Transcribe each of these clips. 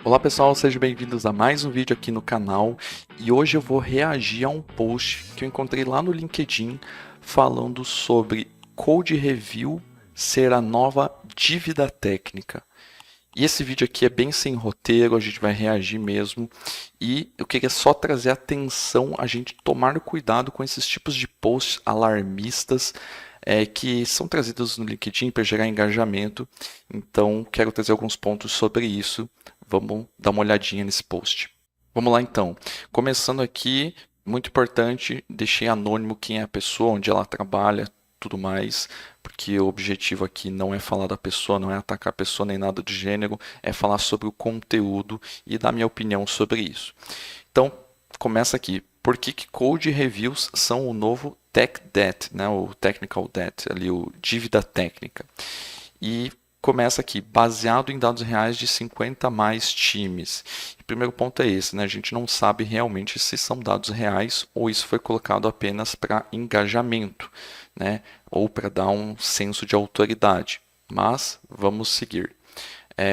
Olá pessoal, sejam bem-vindos a mais um vídeo aqui no canal e hoje eu vou reagir a um post que eu encontrei lá no LinkedIn falando sobre Code Review ser a nova dívida técnica. E esse vídeo aqui é bem sem roteiro, a gente vai reagir mesmo e eu queria só trazer atenção a gente tomar cuidado com esses tipos de posts alarmistas que são trazidos no LinkedIn para gerar engajamento. Então, quero trazer alguns pontos sobre isso. Vamos dar uma olhadinha nesse post. Vamos lá então. Começando aqui, muito importante, deixei anônimo quem é a pessoa, onde ela trabalha, tudo mais, porque o objetivo aqui não é falar da pessoa, não é atacar a pessoa nem nada do gênero, é falar sobre o conteúdo e dar minha opinião sobre isso. Então, começa aqui. Por que Code Reviews são o novo Tech Debt, né? O Technical Debt, ali, o dívida técnica. E começa aqui, baseado em dados reais de 50 mais times. O primeiro ponto é esse, né? A gente não sabe realmente se são dados reais ou isso foi colocado apenas para engajamento, né? Ou para dar um senso de autoridade. Mas vamos seguir.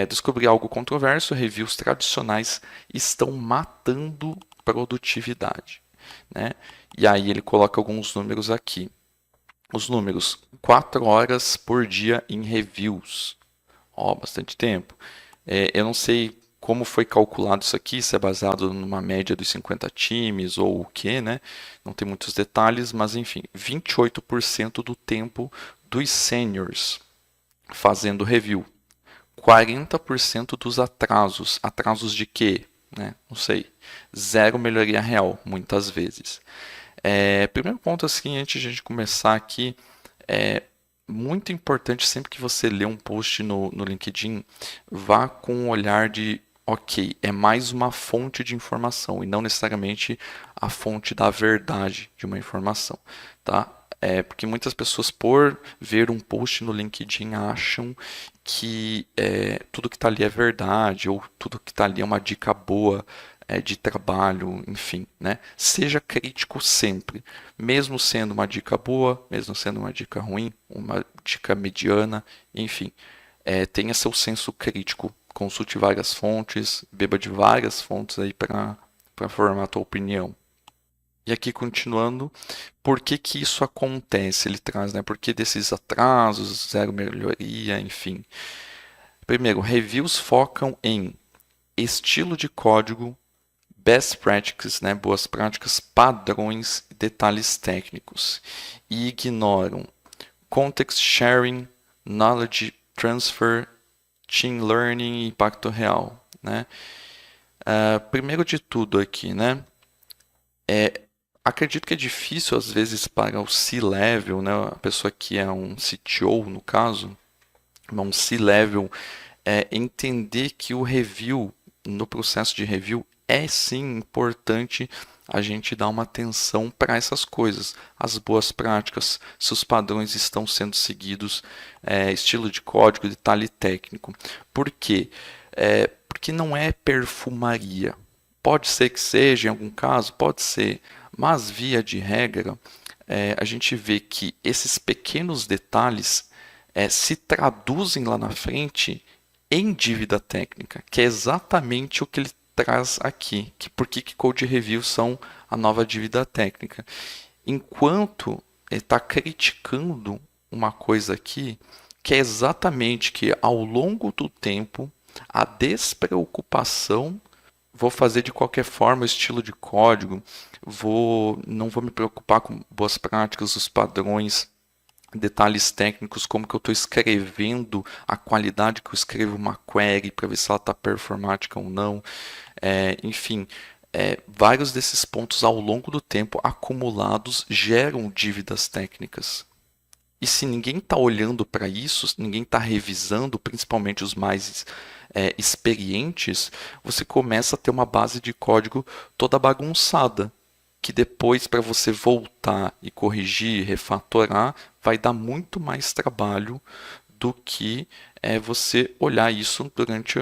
Descobri algo controverso, reviews tradicionais estão matando produtividade, né? E aí ele coloca alguns números aqui. Os números, 4 horas por dia em reviews. Bastante tempo. Eu não sei como foi calculado isso aqui, se é baseado numa média dos 50 times ou o que, né? Não tem muitos detalhes, mas enfim, 28% do tempo dos seniors fazendo review. 40% dos atrasos. Atrasos de quê? Né? Não sei. Zero melhoria real, muitas vezes. Primeiro ponto, assim, antes de a gente começar aqui, é muito importante sempre que você lê um post no LinkedIn, vá com um olhar de, ok, é mais uma fonte de informação e não necessariamente a fonte da verdade de uma informação, tá? Porque muitas pessoas, por ver um post no LinkedIn, acham que tudo que está ali é verdade ou tudo que está ali é uma dica boa de trabalho, enfim, né? Seja crítico sempre, mesmo sendo uma dica boa, mesmo sendo uma dica ruim, uma dica mediana, enfim, tenha seu senso crítico, consulte várias fontes, beba de várias fontes aí para formar a tua opinião. E aqui continuando, por que que isso acontece? Ele traz, né? Por que desses atrasos, zero melhoria, enfim. Primeiro, reviews focam em estilo de código, best practices, né? Boas práticas, padrões e detalhes técnicos. E ignoram context sharing, knowledge transfer, team learning e impacto real, né? Primeiro de tudo aqui, né? Acredito que é difícil às vezes para o C-level, né, a pessoa que é um CTO no caso, um C-level, entender que o review, no processo de review, é sim importante a gente dar uma atenção para essas coisas, as boas práticas, se os padrões estão sendo seguidos, estilo de código, detalhe técnico. Por quê? Porque não é perfumaria. Pode ser que seja, em algum caso, pode ser, mas via de regra, a gente vê que esses pequenos detalhes se traduzem lá na frente em dívida técnica, que é exatamente o que ele traz aqui, que por que Code Review são a nova dívida técnica. Enquanto ele está criticando uma coisa aqui, que é exatamente que ao longo do tempo, a despreocupação, vou fazer de qualquer forma o estilo de código, não vou me preocupar com boas práticas, os padrões, detalhes técnicos, como que eu estou escrevendo, a qualidade que eu escrevo uma query para ver se ela está performática ou não. Enfim, vários desses pontos ao longo do tempo acumulados geram dívidas técnicas. E se ninguém está olhando para isso, ninguém está revisando, principalmente os mais experientes, você começa a ter uma base de código toda bagunçada, que depois para você voltar e corrigir, refatorar, vai dar muito mais trabalho do que você olhar isso durante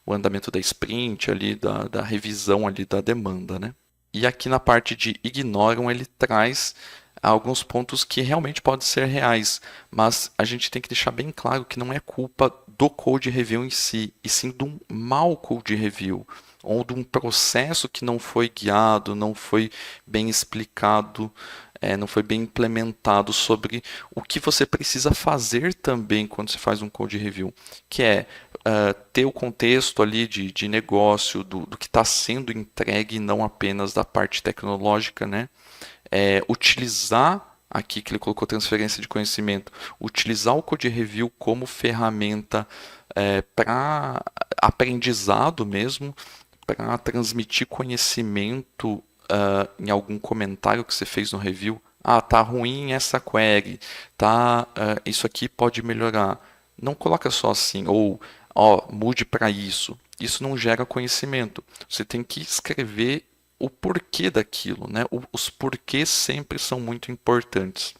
o andamento da sprint, ali, da revisão ali da demanda, né? E aqui na parte de ignoram, ele traz há alguns pontos que realmente podem ser reais, mas a gente tem que deixar bem claro que não é culpa do code review em si, e sim de um mau code review, ou de um processo que não foi guiado, não foi bem explicado, não foi bem implementado sobre o que você precisa fazer também quando você faz um code review, que é ter o contexto ali de negócio, do que está sendo entregue, não apenas da parte tecnológica, né? Utilizar, aqui que ele colocou transferência de conhecimento, utilizar o Code Review como ferramenta para aprendizado mesmo, para transmitir conhecimento em algum comentário que você fez no review. Ah, tá ruim essa query, tá, isso aqui pode melhorar. Não coloca só assim, ou ó, mude para isso. Isso não gera conhecimento. Você tem que escrever o porquê daquilo, né? Os porquês sempre são muito importantes.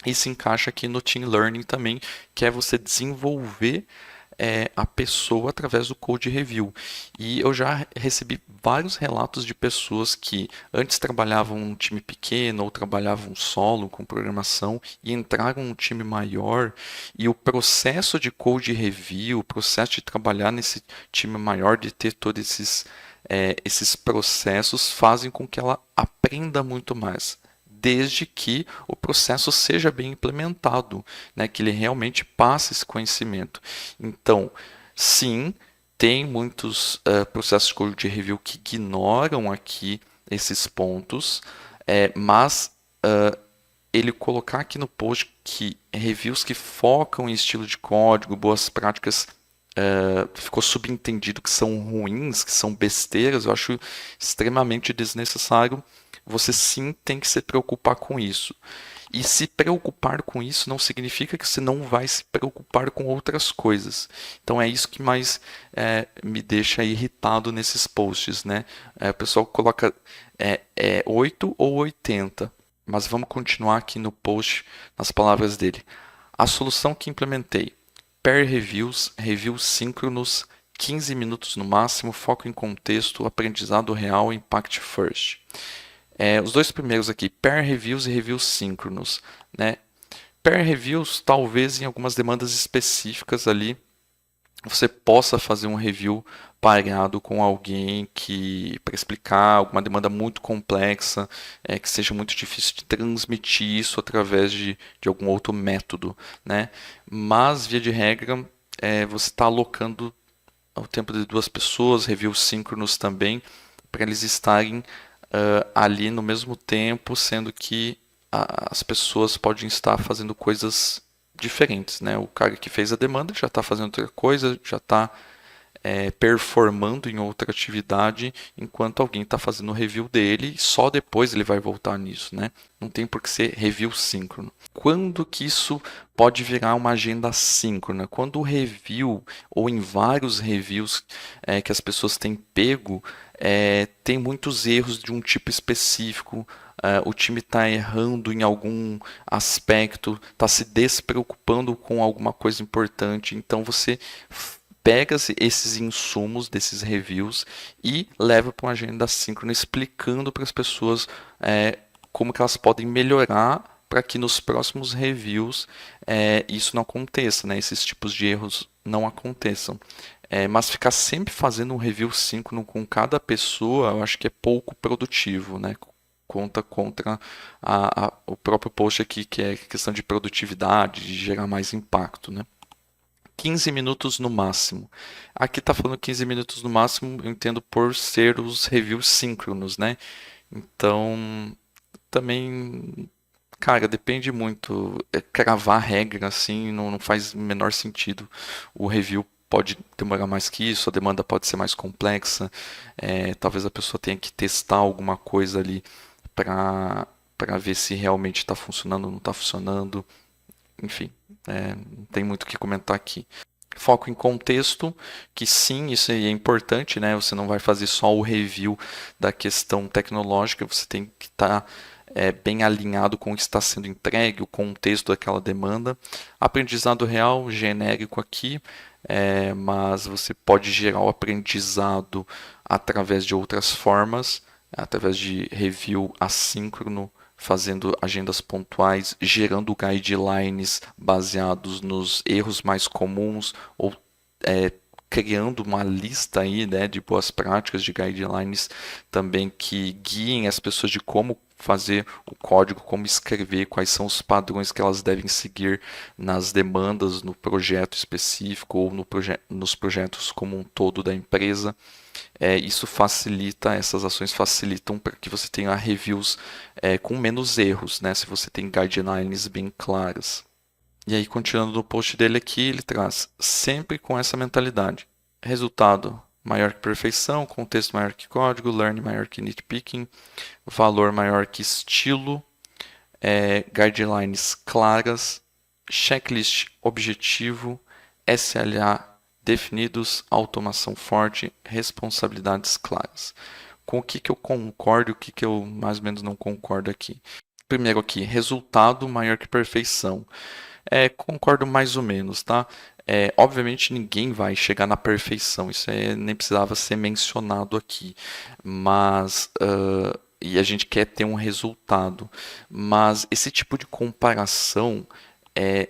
E se encaixa aqui no Team Learning também, que é você desenvolver a pessoa através do code review. E eu já recebi vários relatos de pessoas que antes trabalhavam em um time pequeno ou trabalhavam solo com programação e entraram em um time maior, e o processo de code review, o processo de trabalhar nesse time maior, de ter todos esses processos, fazem com que ela aprenda muito mais, desde que o processo seja bem implementado, né, que ele realmente passe esse conhecimento. Então, sim, tem muitos processos de code review que ignoram aqui esses pontos, mas ele colocar aqui no post que reviews que focam em estilo de código, boas práticas, ficou subentendido que são ruins, que são besteiras, eu acho extremamente desnecessário. Você sim tem que se preocupar com isso. E se preocupar com isso não significa que você não vai se preocupar com outras coisas. Então é isso que mais me deixa irritado nesses posts, né? O pessoal coloca 8 ou 80, mas vamos continuar aqui no post, nas palavras dele. A solução que implementei: pair reviews, reviews síncronos, 15 minutos no máximo, foco em contexto, aprendizado real, impact first. Os dois primeiros aqui, pair reviews e reviews síncronos, né? Pair reviews, talvez em algumas demandas específicas ali, você possa fazer um review pareado com alguém que para explicar alguma demanda muito complexa, que seja muito difícil de transmitir isso através de algum outro método, né? Mas, via de regra, você está alocando o tempo de duas pessoas, reviews síncronos também, para eles estarem ali no mesmo tempo, sendo que as pessoas podem estar fazendo coisas diferentes, né? O cara que fez a demanda já está fazendo outra coisa, já está performando em outra atividade, enquanto alguém está fazendo o review dele e só depois ele vai voltar nisso, né? Não tem por que ser review síncrono. Quando que isso pode virar uma agenda síncrona? Quando o review, ou em vários reviews que as pessoas têm pego, tem muitos erros de um tipo específico, o time está errando em algum aspecto, está se despreocupando com alguma coisa importante, então você pega esses insumos desses reviews e leva para uma agenda síncrona, explicando para as pessoas como que elas podem melhorar para que nos próximos reviews isso não aconteça, né? Esses tipos de erros não aconteçam. Mas ficar sempre fazendo um review síncrono com cada pessoa, eu acho que é pouco produtivo, né? Contra o próprio post aqui, que é questão de produtividade, de gerar mais impacto, né? 15 minutos no máximo. Aqui está falando 15 minutos no máximo, eu entendo por ser os reviews síncronos, né? Então, também, cara, depende muito. Cravar regra assim não faz o menor sentido. O review pode demorar mais que isso, a demanda pode ser mais complexa. Talvez a pessoa tenha que testar alguma coisa ali para ver se realmente está funcionando ou não está funcionando. Enfim, não tem muito o que comentar aqui. Foco em contexto, que sim, isso aí é importante, né? Você não vai fazer só o review da questão tecnológica, você tem que estar bem alinhado com o que está sendo entregue, o contexto daquela demanda. Aprendizado real, genérico aqui, mas você pode gerar o aprendizado através de outras formas, através de review assíncrono, fazendo agendas pontuais, gerando guidelines baseados nos erros mais comuns ou é, criando uma lista aí, né, de boas práticas, de guidelines também que guiem as pessoas de como fazer o código, como escrever, quais são os padrões que elas devem seguir nas demandas no projeto específico ou nos projetos como um todo da empresa. Isso facilita, essas ações facilitam para que você tenha reviews com menos erros, né, se você tem guidelines bem claras. E aí, continuando no post dele aqui, ele traz sempre com essa mentalidade. Resultado maior que perfeição, contexto maior que código, learning maior que nitpicking, valor maior que estilo, guidelines claras, checklist objetivo, SLA definidos, automação forte, responsabilidades claras. Com o que eu concordo e o que eu mais ou menos não concordo aqui? Primeiro aqui, resultado maior que perfeição. Concordo mais ou menos, tá? Obviamente ninguém vai chegar na perfeição, isso nem precisava ser mencionado aqui, mas e a gente quer ter um resultado, mas esse tipo de comparação é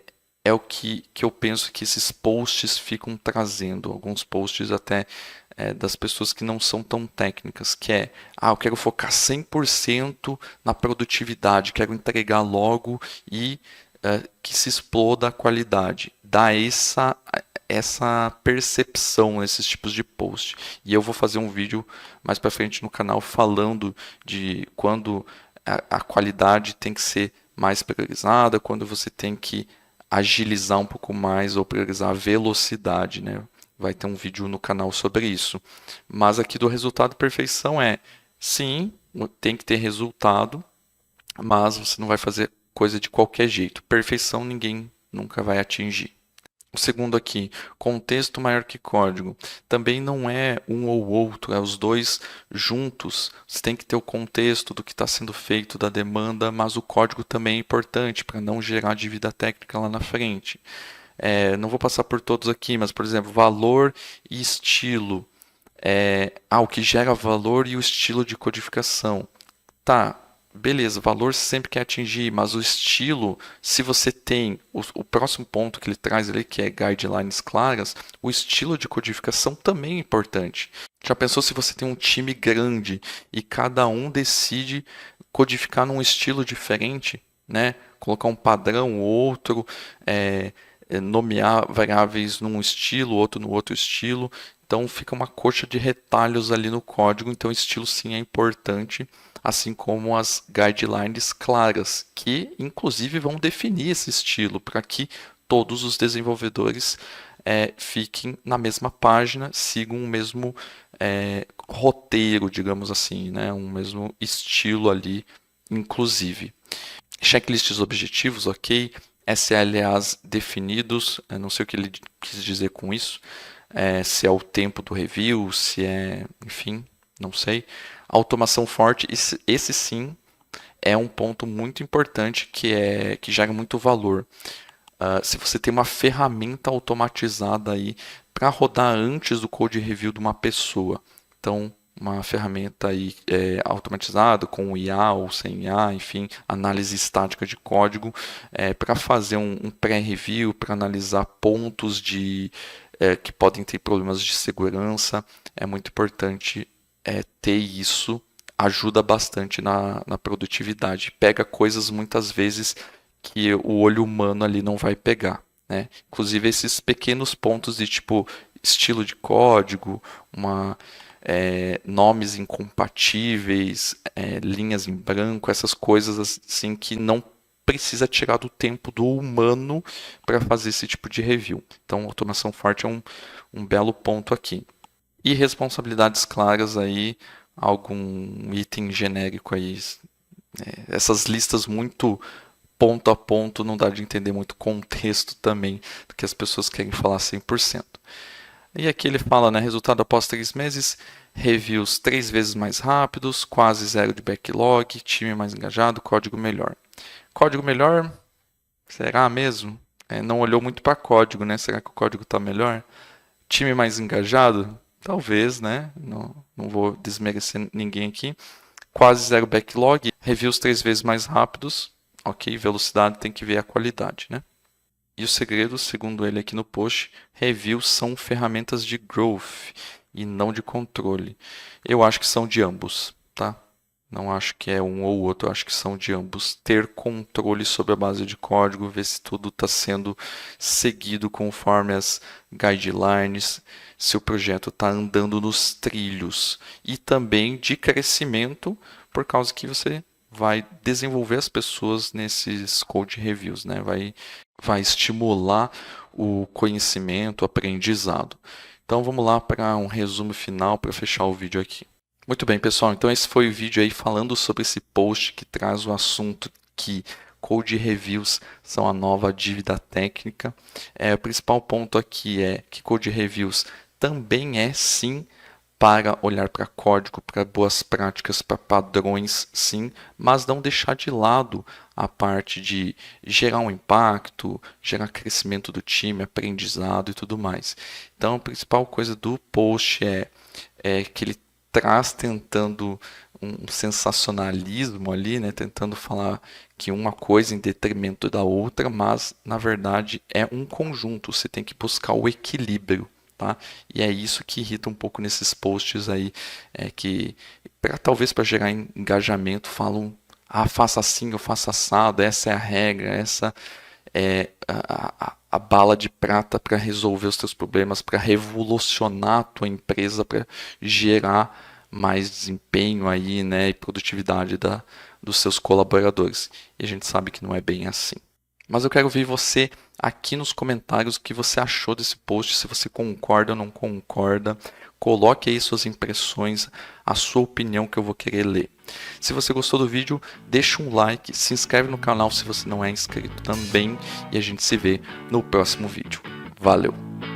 o que eu penso que esses posts ficam trazendo, alguns posts até das pessoas que não são tão técnicas, que eu quero focar 100% na produtividade, quero entregar logo e que se exploda a qualidade. Dá essa percepção nesses tipos de post. E eu vou fazer um vídeo mais para frente no canal falando de quando a qualidade tem que ser mais priorizada, quando você tem que agilizar um pouco mais ou priorizar a velocidade, né? Vai ter um vídeo no canal sobre isso. Mas aqui do resultado perfeição sim, tem que ter resultado, mas você não vai fazer coisa de qualquer jeito. Perfeição ninguém nunca vai atingir. O segundo aqui, contexto maior que código. Também não é um ou outro, é os dois juntos. Você tem que ter o contexto do que está sendo feito, da demanda, mas o código também é importante para não gerar dívida técnica lá na frente. Não vou passar por todos aqui, mas, por exemplo, valor e estilo. O que gera valor e o estilo de codificação. Tá, beleza, valor você sempre quer atingir, mas o estilo, se você tem o próximo ponto que ele traz ali, que é guidelines claras, o estilo de codificação também é importante. Já pensou se você tem um time grande e cada um decide codificar num estilo diferente, né? Colocar um padrão, outro, nomear variáveis num estilo, outro no outro estilo. Então fica uma coxa de retalhos ali no código, então o estilo sim é importante, assim como as guidelines claras, que inclusive vão definir esse estilo para que todos os desenvolvedores fiquem na mesma página, sigam o mesmo roteiro, digamos assim, né? Um mesmo estilo ali, inclusive. Checklists objetivos, ok. SLAs definidos, não sei o que ele quis dizer com isso, se é o tempo do review, se enfim, não sei. Automação forte, esse sim é um ponto muito importante que gera muito valor. Se você tem uma ferramenta automatizada aí para rodar antes do code review de uma pessoa, então uma ferramenta aí automatizada com IA ou sem IA, enfim, análise estática de código, para fazer um pré-review, para analisar pontos que podem ter problemas de segurança, é muito importante ter isso, ajuda bastante na produtividade. Pega coisas muitas vezes que o olho humano ali não vai pegar, né? Inclusive esses pequenos pontos de tipo estilo de código, nomes incompatíveis, linhas em branco, essas coisas assim que não precisa tirar do tempo do humano para fazer esse tipo de review. Então, automação forte é um belo ponto aqui. E responsabilidades claras aí, algum item genérico aí. Essas listas muito ponto a ponto não dá de entender muito contexto também do que as pessoas querem falar 100%. E aqui ele fala, né, resultado após 3 meses, reviews 3 vezes mais rápidos, quase zero de backlog, time mais engajado, código melhor. Código melhor? Será mesmo? Não olhou muito para código, né? Será que o código está melhor? Time mais engajado? Talvez, né? Não vou desmerecer ninguém aqui. quase zero backlog, reviews 3 vezes mais rápidos, ok, velocidade tem que ver a qualidade, né? E o segredo, segundo ele aqui no post, reviews são ferramentas de growth e não de controle. Eu acho que são de ambos, tá? Não acho que é um ou outro, eu acho que são de ambos. Ter controle sobre a base de código, ver se tudo está sendo seguido conforme as guidelines, se o projeto está andando nos trilhos. E também de crescimento, por causa que você vai desenvolver as pessoas nesses code reviews, né? Vai estimular o conhecimento, o aprendizado. Então vamos lá para um resumo final para fechar o vídeo aqui. Muito bem, pessoal. Então esse foi o vídeo aí falando sobre esse post que traz o assunto que code reviews são a nova dívida técnica. O principal ponto aqui é que code reviews também é sim para olhar para código, para boas práticas, para padrões, sim, mas não deixar de lado a parte de gerar um impacto, gerar crescimento do time, aprendizado e tudo mais. Então, a principal coisa do post é que ele traz tentando um sensacionalismo ali, né, tentando falar que uma coisa em detrimento da outra, mas na verdade é um conjunto, você tem que buscar o equilíbrio. Tá? E é isso que irrita um pouco nesses posts aí, que talvez para gerar engajamento falam, faça assim ou faça assado, essa é a regra, essa é a bala de prata para resolver os teus problemas, para revolucionar a tua empresa, para gerar mais desempenho aí, né, e produtividade dos seus colaboradores. E a gente sabe que não é bem assim. Mas eu quero ver você aqui nos comentários o que você achou desse post, se você concorda ou não concorda. Coloque aí suas impressões, a sua opinião que eu vou querer ler. Se você gostou do vídeo, deixa um like, se inscreve no canal se você não é inscrito também e a gente se vê no próximo vídeo. Valeu!